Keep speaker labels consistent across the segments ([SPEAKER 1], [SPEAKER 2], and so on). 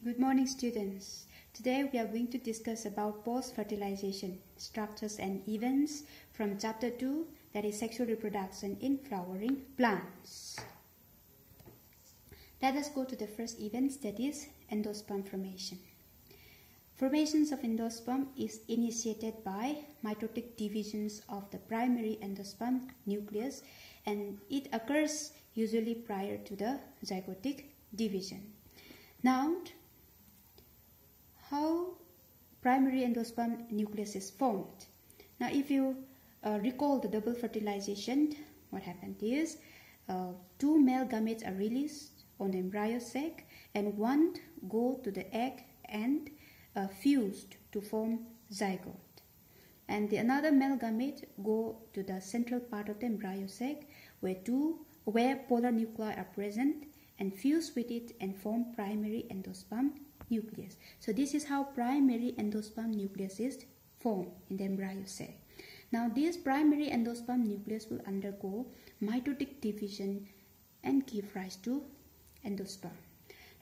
[SPEAKER 1] Good morning, students. Today we are going to discuss about post-fertilization structures and events from chapter 2, that is sexual reproduction in flowering plants. Let us go to the first event, that is endosperm formation. Formations of endosperm is initiated by mitotic divisions of the primary endosperm nucleus, and it occurs usually prior to the zygotic division. Now, how primary endosperm nucleus is formed. Now, if you recall the double fertilization, what happened is two male gametes are released on the embryo sac, and one go to the egg and fused to form zygote. And the another male gamete go to the central part of the embryo sac where polar nuclei are present and fuse with it and form primary endosperm nucleus. So this is how primary endosperm nucleus is formed in the embryo sac. Now this primary endosperm nucleus will undergo mitotic division and give rise to endosperm.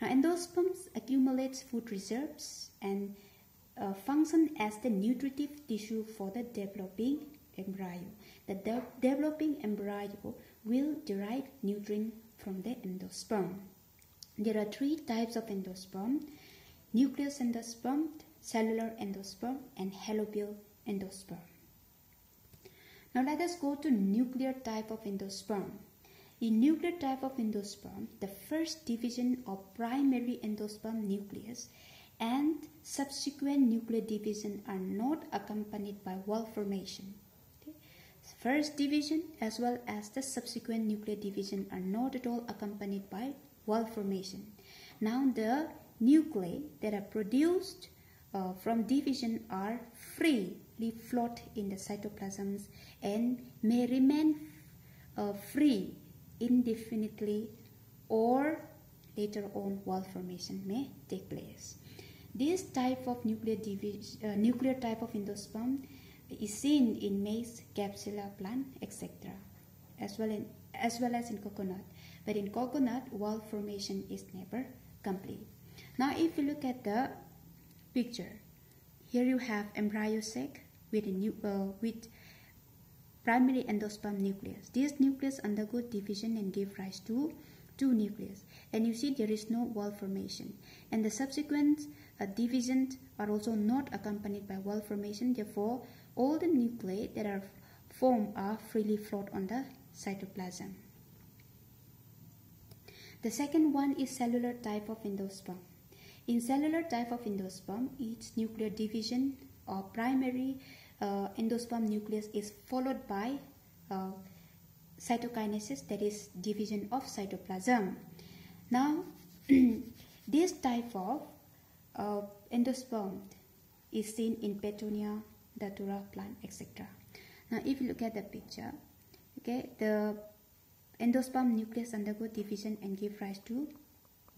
[SPEAKER 1] Now endosperms accumulates food reserves and function as the nutritive tissue for the developing embryo. The developing embryo will derive nutrient from the endosperm. There are three types of endosperm: nucleus endosperm, cellular endosperm, and halobial endosperm. Now let us go to nuclear type of endosperm. In nuclear type of endosperm, the first division of primary endosperm nucleus and subsequent nuclear division are not accompanied by wall formation. First division as well as the subsequent nuclear division are not at all accompanied by wall formation. Now the nuclei that are produced from division are freely float in the cytoplasms and may remain free indefinitely, or later on wall formation may take place. This type of nuclear type of endosperm is seen in maize, capsula plant, etc., as well as in coconut. But in coconut, wall formation is never complete. Now, if you look at the picture, here you have embryo sac with primary endosperm nucleus. This nucleus undergo division and give rise to two nucleus, and you see there is no wall formation, and the subsequent divisions are also not accompanied by wall formation. Therefore, all the nuclei that are formed are freely float on the cytoplasm. The second one is cellular type of endosperm. In cellular type of endosperm, each nuclear division or primary endosperm nucleus is followed by cytokinesis, that is division of cytoplasm. Now, this type of endosperm is seen in petunia, datura plant, etc. Now, if you look at the picture, okay, the endosperm nucleus undergo division and give rise to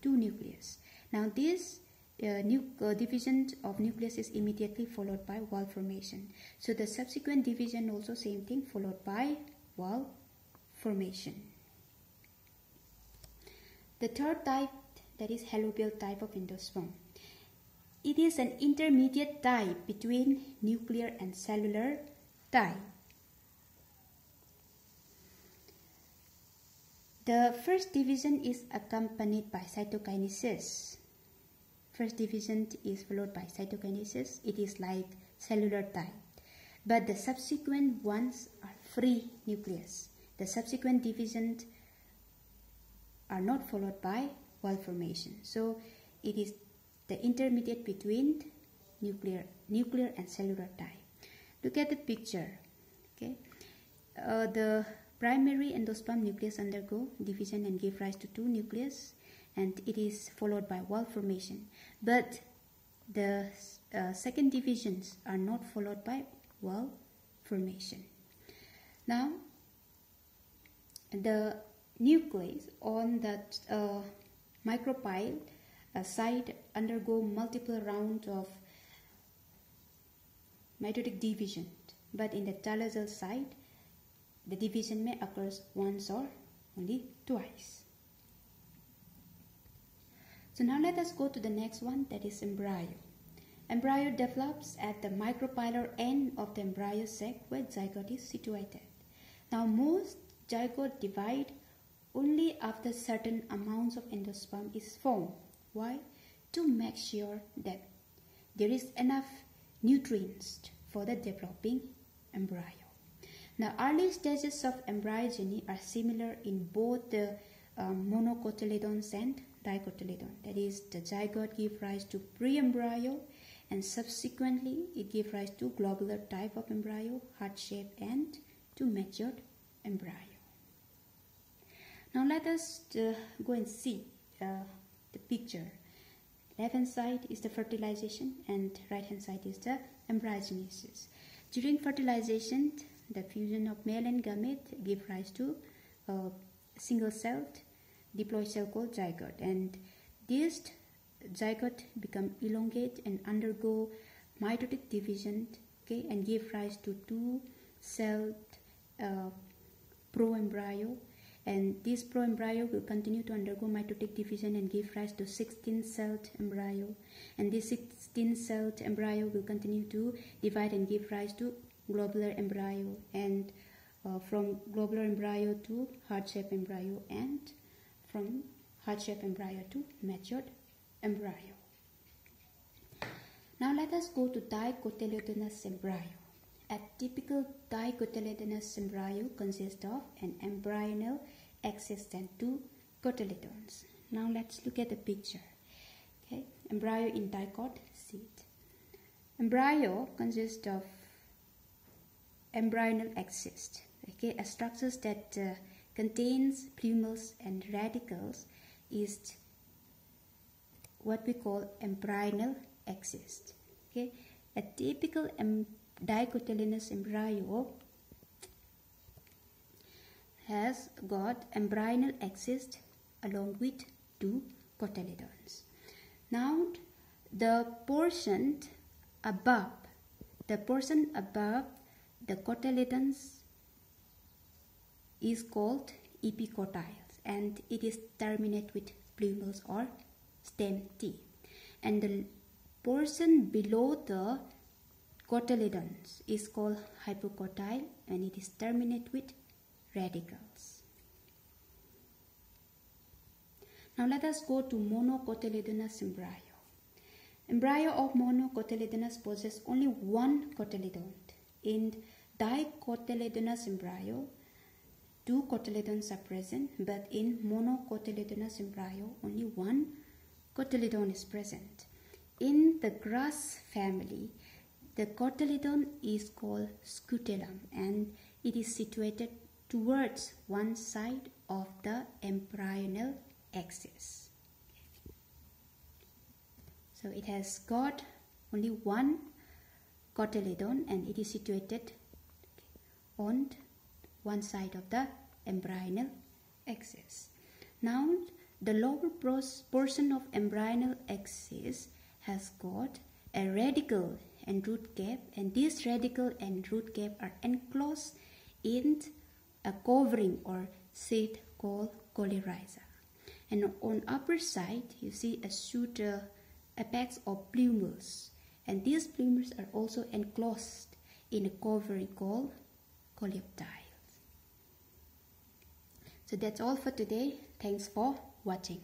[SPEAKER 1] two nucleus. Now, this division of nucleus is immediately followed by wall formation. So the subsequent division also same thing, followed by wall formation. The third type, that is halobial type of endosperm. It is an intermediate type between nuclear and cellular type. The first division is accompanied by cytokinesis. First division is followed by cytokinesis. It is like cellular type. But the subsequent ones are free nucleus. The subsequent divisions are not followed by wall formation. So it is the intermediate between nuclear and cellular type. Look at the picture. Okay, the primary endosperm nucleus undergo division and give rise to two nucleus, and it is followed by wall formation. But the second divisions are not followed by wall formation. Now, the nucleus on that micropyle side undergo multiple rounds of mitotic division, but in the talosal side, the division may occur once or only twice. So now let us go to the next one, that is embryo. Embryo develops at the micropylar end of the embryo sac where zygote is situated. Now most zygote divide only after certain amounts of endosperm is formed. Why? To make sure that there is enough nutrients for the developing embryo. Now early stages of embryogeny are similar in both the monocotyledons and dicotyledon. That is, the zygote gives rise to pre-embryo, and subsequently it gives rise to globular type of embryo, heart shape, and to matured embryo. Now let us go and see the picture. Left hand side is the fertilization and right hand side is the embryogenesis. During fertilization, the fusion of male and gamete give rise to a single-celled diploid cell called zygote, and this zygote become elongate and undergo mitotic division, okay, and give rise to two-celled proembryo, and this proembryo will continue to undergo mitotic division and give rise to 16-celled embryo, and this 16-celled embryo will continue to divide and give rise to globular embryo, and from globular embryo to heart-shaped embryo, and from heart-shaped embryo to matured embryo. Now let us go to dicotyledonous embryo. A typical dicotyledonous embryo consists of an embryonal axis and two cotyledons. Now let's look at the picture. Okay, embryo in dicot seed. Embryo consists of embryonal axis, okay, a structure that contains plumels and radicals is what we call embryonal axis. Okay, a typical dicotyledonous embryo has got embryonal axis along with two cotyledons. Now the portion above the cotyledons is called epicotyles, and it is terminated with plumels or stem T, and the portion below the cotyledons is called hypocotyle, and it is terminated with radicals. Now let us go to monocotyledonous embryo. Embryo of monocotyledonus possess only one cotyledon. In dicotyledonous embryo, two cotyledons are present, but in monocotyledonous embryo, only one cotyledon is present. In the grass family, the cotyledon is called scutellum, and it is situated towards one side of the embryonal axis. So it has got only one cotyledon, and it is situated on one side of the embryonal axis. Now the lower portion of embryonal axis has got a radicle and root cap, and this radicle and root cap are enclosed in a covering or sheath called coleoryza. And on upper side you see a shoot apex of plumels, and these plumels are also enclosed in a covering called coleoptile. So that's all for today. Thanks for watching.